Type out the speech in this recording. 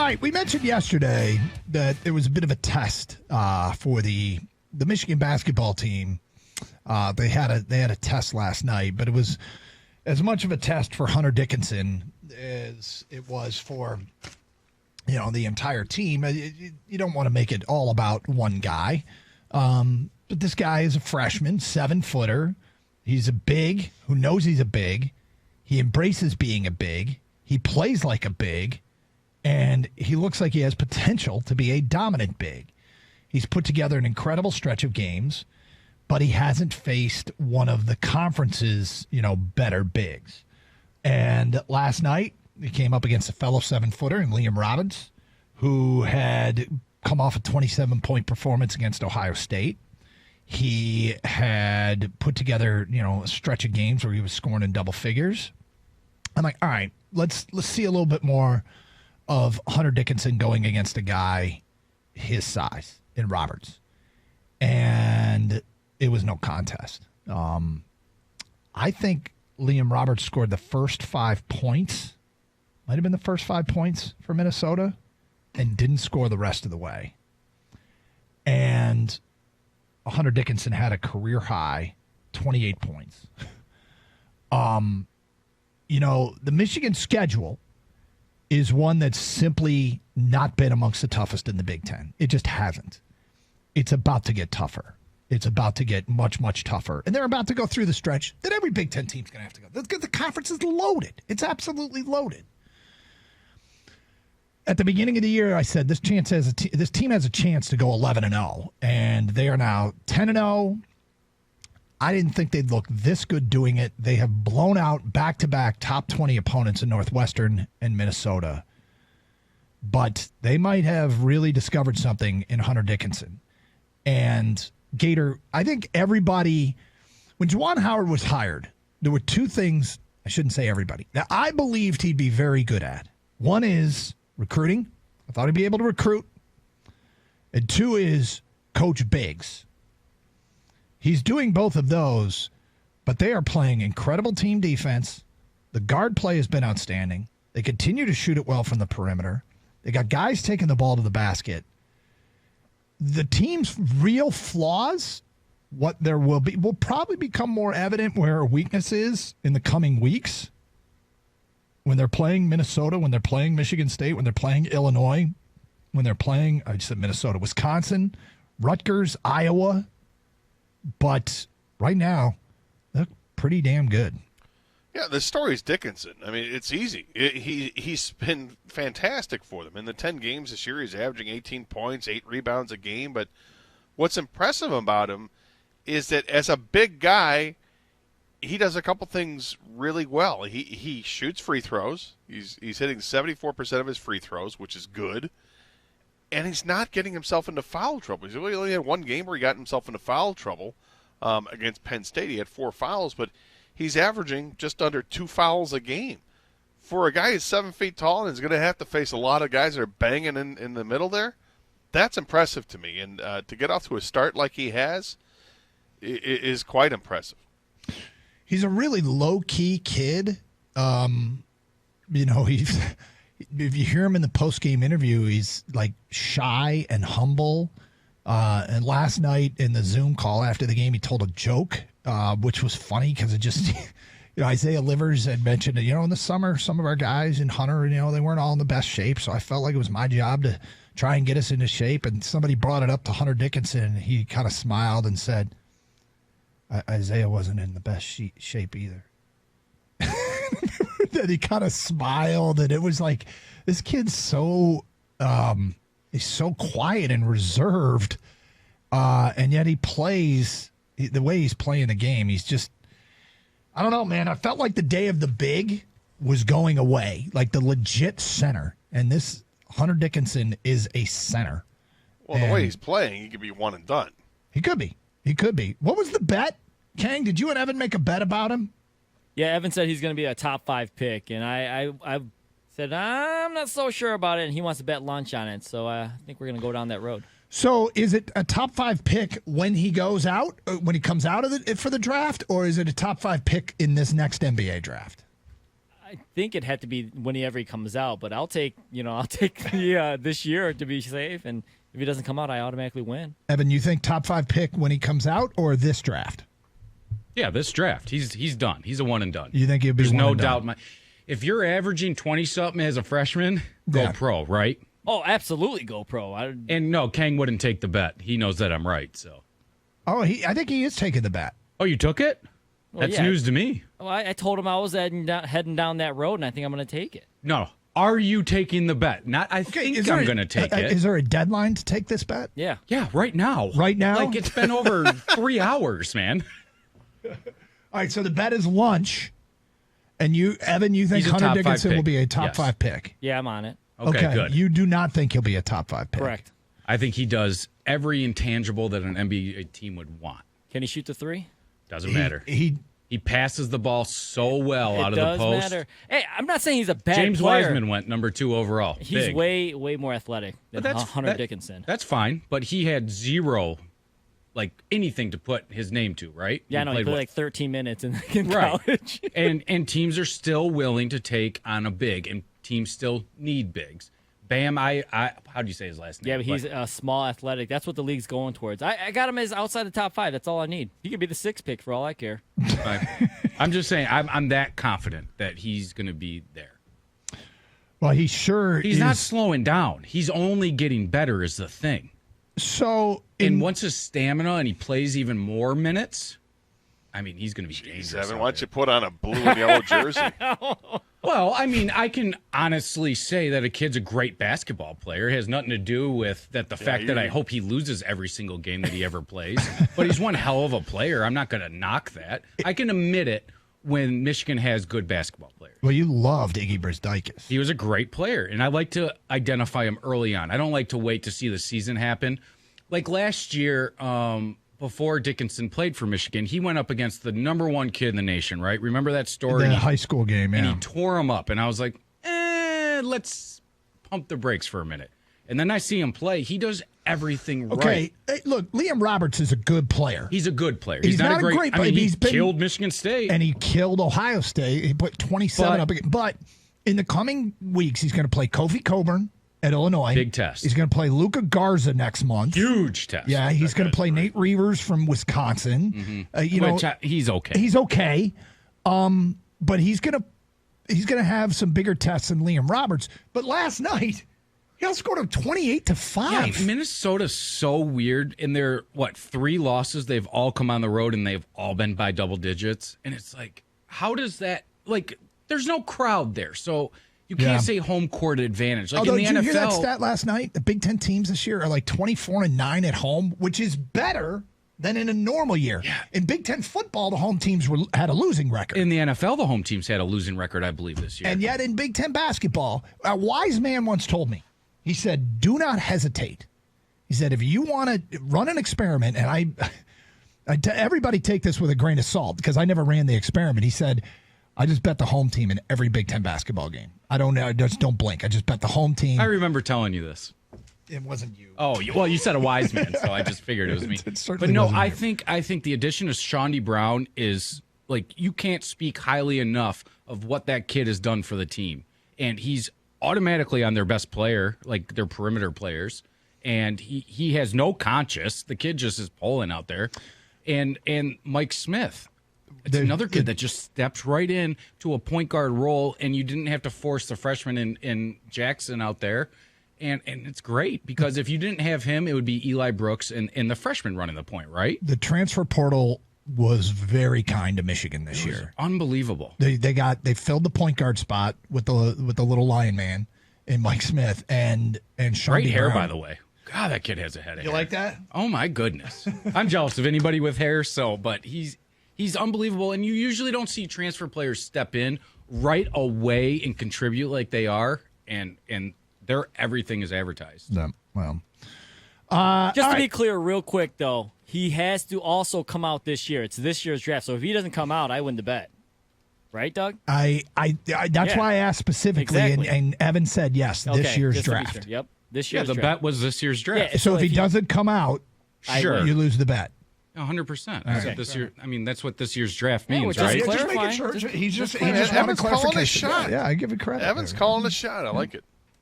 All right, we mentioned yesterday that it was a bit of a test for the Michigan basketball team. They had a test last night, but it was as much of a test for Hunter Dickinson as it was for the entire team. You don't want to make it all about one guy, but this guy is a freshman, 7-footer. He's a big who knows he's a big. He embraces being a big. He plays like a big. And he looks like he has potential to be a dominant big. He's put together an incredible stretch of games, but he hasn't faced one of the conference's, better bigs. And last night, he came up against a fellow 7-footer in Liam Robbins, who had come off a 27-point performance against Ohio State. He had put together, a stretch of games where he was scoring in double figures. I'm like, all right, let's see a little bit more of Hunter Dickinson going against a guy his size in Roberts. And it was no contest. I think Liam Roberts scored the first 5 points, might have been the first 5 points for Minnesota, and didn't score the rest of the way. And Hunter Dickinson had a career high 28 points. The Michigan schedule is one that's simply not been amongst the toughest in the Big Ten. It just hasn't. It's about to get tougher. It's about to get much, much tougher. And they're about to go through the stretch that every Big Ten team's going to have to go. The conference is loaded. It's absolutely loaded. At the beginning of the year, I said this team has a chance to go 11-0, and they are now 10-0. I didn't think they'd look this good doing it. They have blown out back-to-back top 20 opponents in Northwestern and Minnesota. But they might have really discovered something in Hunter Dickinson. And Gator, I think everybody, when Juwan Howard was hired, there were two things, I shouldn't say everybody, that I believed he'd be very good at. One is recruiting. I thought he'd be able to recruit. And two is coach bigs. He's doing both of those, but they are playing incredible team defense. The guard play has been outstanding. They continue to shoot it well from the perimeter. They got guys taking the ball to the basket. The team's real flaws, what there will probably become more evident where a weakness is in the coming weeks. When they're playing Minnesota, when they're playing Michigan State, when they're playing Illinois, when they're playing, I just said Minnesota, Wisconsin, Rutgers, Iowa. But right now, they're pretty damn good. Yeah, the story's Dickinson. I mean, it's easy. He's been fantastic for them. In the 10 games this year, he's averaging 18 points, 8 rebounds a game. But what's impressive about him is that as a big guy, he does a couple things really well. He shoots free throws. He's hitting 74% of his free throws, which is good. And he's not getting himself into foul trouble. He's only had one game where he got himself into foul trouble against Penn State. He had 4 fouls, but he's averaging just under 2 fouls a game. For a guy who's 7 feet tall and is going to have to face a lot of guys that are banging in the middle there, that's impressive to me. And to get off to a start like he has is quite impressive. He's a really low-key kid. He's if you hear him in the post-game interview, he's like shy and humble. And last night in the Zoom call after the game, he told a joke, which was funny because it just, Isaiah Livers had mentioned, in the summer, some of our guys in Hunter, they weren't all in the best shape. So I felt like it was my job to try and get us into shape. And somebody brought it up to Hunter Dickinson, and he kind of smiled and said, Isaiah wasn't in the best shape either. That he kind of smiled, and it was like, this kid's so he's so quiet and reserved, and yet he plays the way he's playing the game. He's just, I don't know, man. I felt like the day of the big was going away, like the legit center, and this Hunter Dickinson is a center. Well, the way he's playing, he could be one and done. He could be. What was the bet, Kang? Did you and Evan make a bet about him? Yeah, Evan said he's going to be a top 5 pick, and I said I'm not so sure about it, and he wants to bet lunch on it, so I think we're going to go down that road. So is it a top 5 pick when he goes out, when he comes out of it for the draft, or is it a top 5 pick in this next NBA draft? I think it had to be whenever he comes out, but I'll take the this year to be safe, and if he doesn't come out, I automatically win. Evan, you think top 5 pick when he comes out or this draft? Yeah, this draft. He's done. He's a one and done. You think he'll be There's one no and done? doubt. If you're averaging 20-something as a freshman, go Yeah. pro, right? Oh, absolutely, go pro. And no, Kang wouldn't take the bet. He knows that I'm right. So. Oh, I think he is taking the bet. Oh, you took it? Well, That's yeah. news to me. Well, I told him I was heading down that road, and I think I'm going to take it. No. Are you taking the bet? Not. I think I'm going to take it. Is there a deadline to take this bet? Yeah. Yeah, right now. Right now? Like it's been over 3 hours, man. All right, so the bet is lunch, and you, Evan, you think He's a Hunter top 5 Dickinson will pick. be a top Yes. 5 pick? Yeah, I'm on it. Okay, good. You do not think he'll be a top 5 pick? Correct. I think he does every intangible that an NBA team would want. Can he shoot the 3? Doesn't matter. He He passes the ball so well out of the post. It does matter. Hey, I'm not saying he's a bad James player. Wiseman went number 2 overall. He's Big. way more athletic than Hunter Dickinson. That's fine, but he had zero, anything to put his name to, right? Yeah, I know. He played like 13 minutes in college. and teams are still willing to take on a big, and teams still need bigs. Bam, how do you say his last name? Yeah, but he's small, athletic. That's what the league's going towards. I got him as outside the top 5. That's all I need. He could be the 6th pick for all I care. I'm just saying, I'm that confident that he's going to be there. Well, he's not slowing down. He's only getting better is the thing. So, and once his stamina and he plays even more minutes, I mean, he's going to be dangerous. Evan, why don't you put on a blue and yellow jersey? Well, I mean, I can honestly say that a kid's a great basketball player. It has nothing to do with the fact that I hope he loses every single game that he ever plays. But he's one hell of a player. I'm not going to knock that. I can admit it when Michigan has good basketball players. Well, you loved Iggy Brzdikis. He was a great player, and I like to identify him early on. I don't like to wait to see the season happen. Like last year, before Dickinson played for Michigan, he went up against the number 1 kid in the nation, right? Remember that story? The high school game, yeah. And he tore him up, and I was like, let's pump the brakes for a minute. And then I see him play. He does everything right. Okay, hey, look, Liam Roberts is a good player. He's a good player. He's not a great I mean, he's killed Michigan State. And he killed Ohio State. He put 27 up again. But in the coming weeks, he's going to play Kofi Coburn at Illinois. Big test. He's going to play Luka Garza next month. Huge test. Yeah, he's going to play Nate Reavers from Wisconsin. Mm-hmm. He's okay. He's okay. But he's going to have some bigger tests than Liam Roberts. But last night, he outscored him 28-5. Yeah, Minnesota's so weird. In their 3 losses, they've all come on the road and they've all been by double digits. And it's like, how does that there's no crowd there, so you can't say home court advantage. Like Although, in the did NFL, you hear that stat last night? The Big Ten teams this year are like 24-9 at home, which is better than in a normal year. Yeah. In Big Ten football, the home teams had a losing record. in the NFL, the home teams had a losing record, I believe, this year. And yet in Big Ten basketball, a wise man once told me, he said, do not hesitate. He said, if you want to run an experiment, and everybody take this with a grain of salt because I never ran the experiment. He said, I just bet the home team in every Big Ten basketball game. I don't know. Just don't blink. I just bet the home team. I remember telling you this. It wasn't you. Oh, well, you said a wise man, so I just figured it was me. It certainly But no, wasn't you. I think the addition of Shawnee Brown is you can't speak highly enough of what that kid has done for the team. And he's automatically on their best player, their perimeter players. And he has no conscience. The kid just is pulling out there. And Mike Smith. It's another kid that just steps right in to a point guard role, and you didn't have to force the freshman in Jackson out there. And it's great because if you didn't have him, it would be Eli Brooks and the freshman running the point, right? The transfer portal was very kind to Michigan this year. Unbelievable. They filled the point guard spot with the little lion man in Mike Smith and Shawnee Great hair, Brown. by the way. God, that kid has a head of hair. You like that? Oh my goodness. I'm jealous of anybody with hair, but he's unbelievable. And you usually don't see transfer players step in right away and contribute like they are, and their everything is advertised. Yeah, well, Just to be clear, real quick though, he has to also come out this year. It's this year's draft. So if he doesn't come out, I win the bet. Right, Doug? that's why I asked specifically, Exactly. and Evan said yes, this year's just to be draft. sure. Yep, this Yeah, year's the draft. bet was this year's draft. Yeah, So if he if doesn't come out, Sure. you lose the bet. 100%. That's what this year. I mean, that's what this year's draft means, we're right? just Just making clarifying. sure. He just Evan's wanted calling a clarification. shot. Yeah, I give it credit. Evan's calling a shot. I like it.